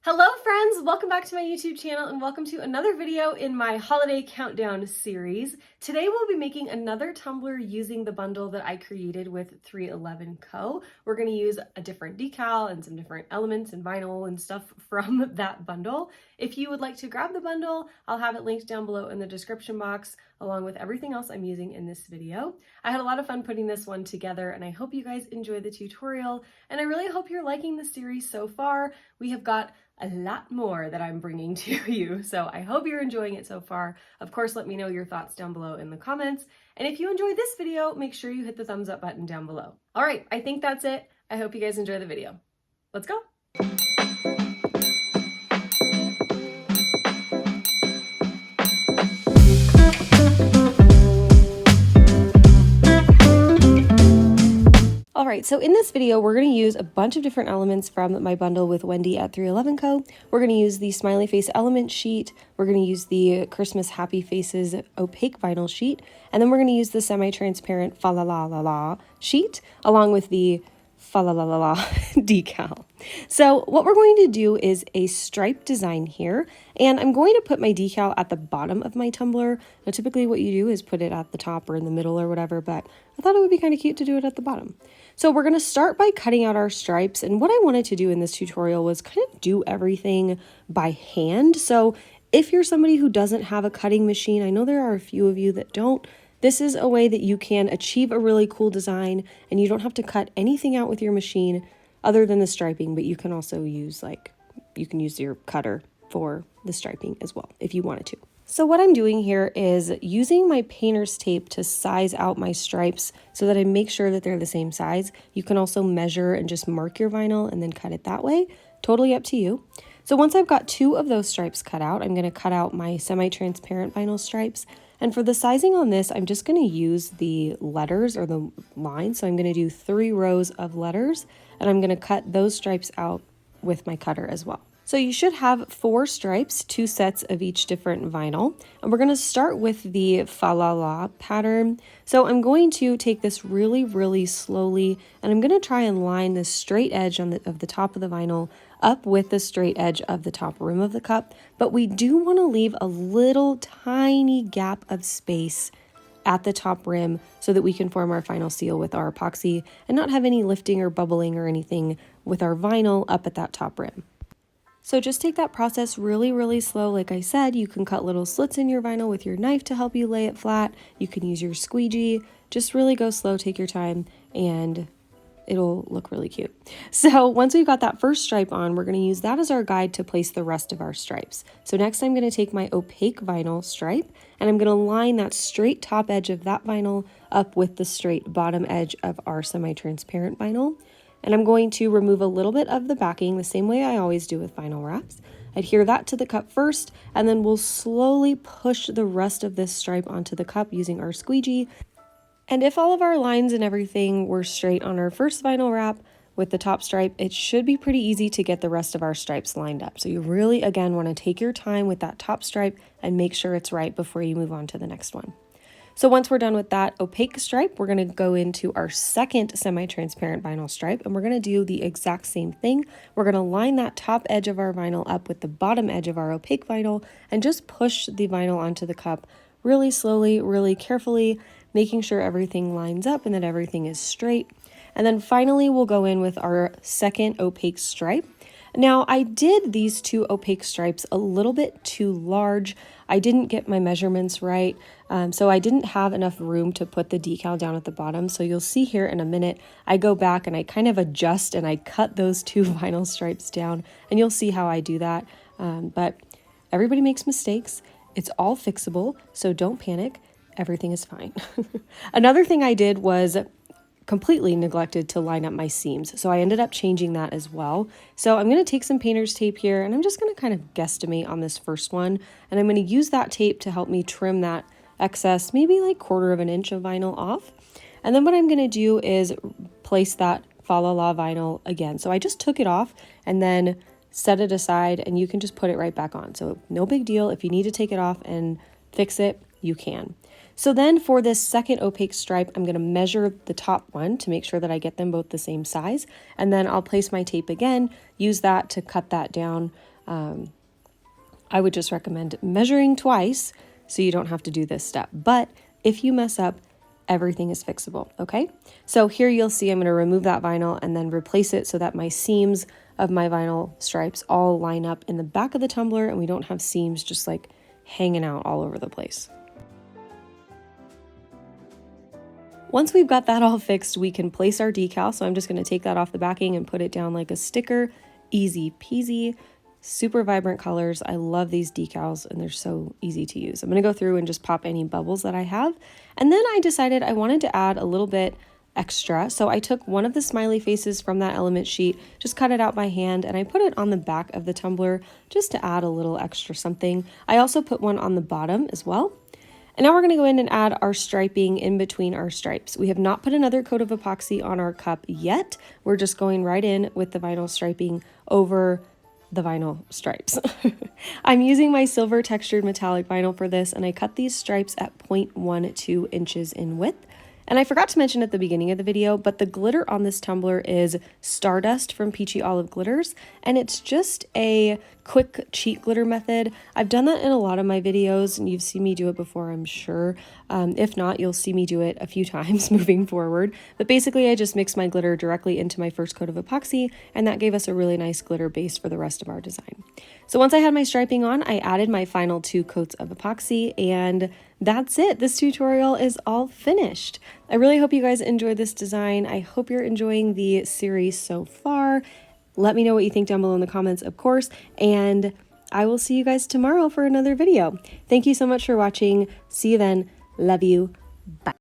Hello friends, welcome back to my YouTube channel and welcome to another video in my holiday countdown series. Today we'll be making another tumbler using the bundle that I created with 311 Co. We're going to use a different decal and some different elements and vinyl and stuff from that bundle. If you would like to grab the bundle, I'll have it linked down below in the description box along with everything else I'm using in this video. I had a lot of fun putting this one together and I hope you guys enjoy the tutorial and I really hope you're liking the series so far. We have got a lot more that I'm bringing to you, so I hope you're enjoying it so far. Of course, let me know your thoughts down below in the comments, and if you enjoyed this video, make sure you hit the thumbs up button down below. All right, I think that's it. I hope you guys enjoy the video. Let's go. Alright, so in this video, we're going to use a bunch of different elements from my bundle with Wendy at 311 Co. We're going to use the Smiley Face element sheet, we're going to use the Christmas Happy Faces opaque vinyl sheet, and then we're going to use the semi-transparent Fa La La La La sheet, along with the Fa La La La La decal. So what we're going to do is a stripe design here, and I'm going to put my decal at the bottom of my tumbler. Now typically what you do is put it at the top or in the middle or whatever, but I thought it would be kind of cute to do it at the bottom. So we're going to start by cutting out our stripes, and what I wanted to do in this tutorial was kind of do everything by hand. So if you're somebody who doesn't have a cutting machine, I know there are a few of you that don't, this is a way that you can achieve a really cool design and you don't have to cut anything out with your machine other than the striping, but you can also use you can use your cutter for the striping as well if you wanted to. So what I'm doing here is using my painter's tape to size out my stripes so that I make sure that they're the same size. You can also measure and just mark your vinyl and then cut it that way. Totally up to you. So once I've got 2 of those stripes cut out, I'm going to cut out my semi-transparent vinyl stripes. And for the sizing on this, I'm just going to use the letters or the lines. So I'm going to do 3 rows of letters and I'm going to cut those stripes out with my cutter as well. So you should have 4 stripes, 2 sets of each different vinyl. And we're going to start with the Fa La La pattern. So I'm going to take this really, really slowly, and I'm going to try and line the straight edge of the top of the vinyl up with the straight edge of the top rim of the cup. But we do want to leave a little tiny gap of space at the top rim so that we can form our final seal with our epoxy and not have any lifting or bubbling or anything with our vinyl up at that top rim. So just take that process really, really slow. Like I said, you can cut little slits in your vinyl with your knife to help you lay it flat. You can use your squeegee. Just really go slow, take your time, and it'll look really cute. So once we've got that first stripe on, we're going to use that as our guide to place the rest of our stripes. So next I'm going to take my opaque vinyl stripe, and I'm going to line that straight top edge of that vinyl up with the straight bottom edge of our semi-transparent vinyl. And I'm going to remove a little bit of the backing the same way I always do with vinyl wraps. Adhere that to the cup first, and then we'll slowly push the rest of this stripe onto the cup using our squeegee. And if all of our lines and everything were straight on our first vinyl wrap with the top stripe, it should be pretty easy to get the rest of our stripes lined up. So you really, again, want to take your time with that top stripe and make sure it's right before you move on to the next one. So once we're done with that opaque stripe, we're going to go into our second semi-transparent vinyl stripe, and we're going to do the exact same thing. We're going to line that top edge of our vinyl up with the bottom edge of our opaque vinyl and just push the vinyl onto the cup really slowly, really carefully, making sure everything lines up and that everything is straight. And then finally, we'll go in with our second opaque stripe. Now, I did these 2 opaque stripes a little bit too large. I didn't get my measurements right, so I didn't have enough room to put the decal down at the bottom. So you'll see here in a minute, I go back and I kind of adjust and I cut those 2 vinyl stripes down, and you'll see how I do that. But everybody makes mistakes. It's all fixable, so don't panic. Everything is fine. Another thing I did was completely neglected to line up my seams. So I ended up changing that as well. So I'm going to take some painter's tape here and I'm just going to kind of guesstimate on this first one. And I'm going to use that tape to help me trim that excess, maybe like 1/4 of an inch of vinyl off. And then what I'm going to do is place that Fa La La vinyl again. So I just took it off and then set it aside, and you can just put it right back on. So no big deal. If you need to take it off and fix it, you can. So then for this second opaque stripe, I'm going to measure the top one to make sure that I get them both the same size. And then I'll place my tape again, use that to cut that down I would just recommend measuring twice so you don't have to do this step. But if you mess up, everything is fixable, okay? So here you'll see I'm going to remove that vinyl and then replace it so that my seams of my vinyl stripes all line up in the back of the tumbler and we don't have seams just like hanging out all over the place. Once we've got that all fixed, we can place our decal. So I'm just going to take that off the backing and put it down like a sticker. Easy peasy. Super vibrant colors. I love these decals and they're so easy to use. I'm going to go through and just pop any bubbles that I have. And then I decided I wanted to add a little bit extra. So I took one of the smiley faces from that element sheet, just cut it out by hand, and I put it on the back of the tumbler just to add a little extra something. I also put one on the bottom as well. And now we're going to go in and add our striping in between our stripes. We have not put another coat of epoxy on our cup yet. We're just going right in with the vinyl striping over the vinyl stripes. I'm using my silver textured metallic vinyl for this, and I cut these stripes at 0.12 inches in width. And I forgot to mention at the beginning of the video, but the glitter on this tumbler is Stardust from Peachy Olive Glitters, and it's just a quick cheat glitter method. I've done that in a lot of my videos, and you've seen me do it before, I'm sure. If not, you'll see me do it a few times moving forward. But basically, I just mixed my glitter directly into my first coat of epoxy, and that gave us a really nice glitter base for the rest of our design. So once I had my striping on, I added my final 2 coats of epoxy, and that's it. This tutorial is all finished. I really hope you guys enjoyed this design. I hope you're enjoying the series so far. Let me know what you think down below in the comments, of course, and I will see you guys tomorrow for another video. Thank you so much for watching. See you then. Love you. Bye.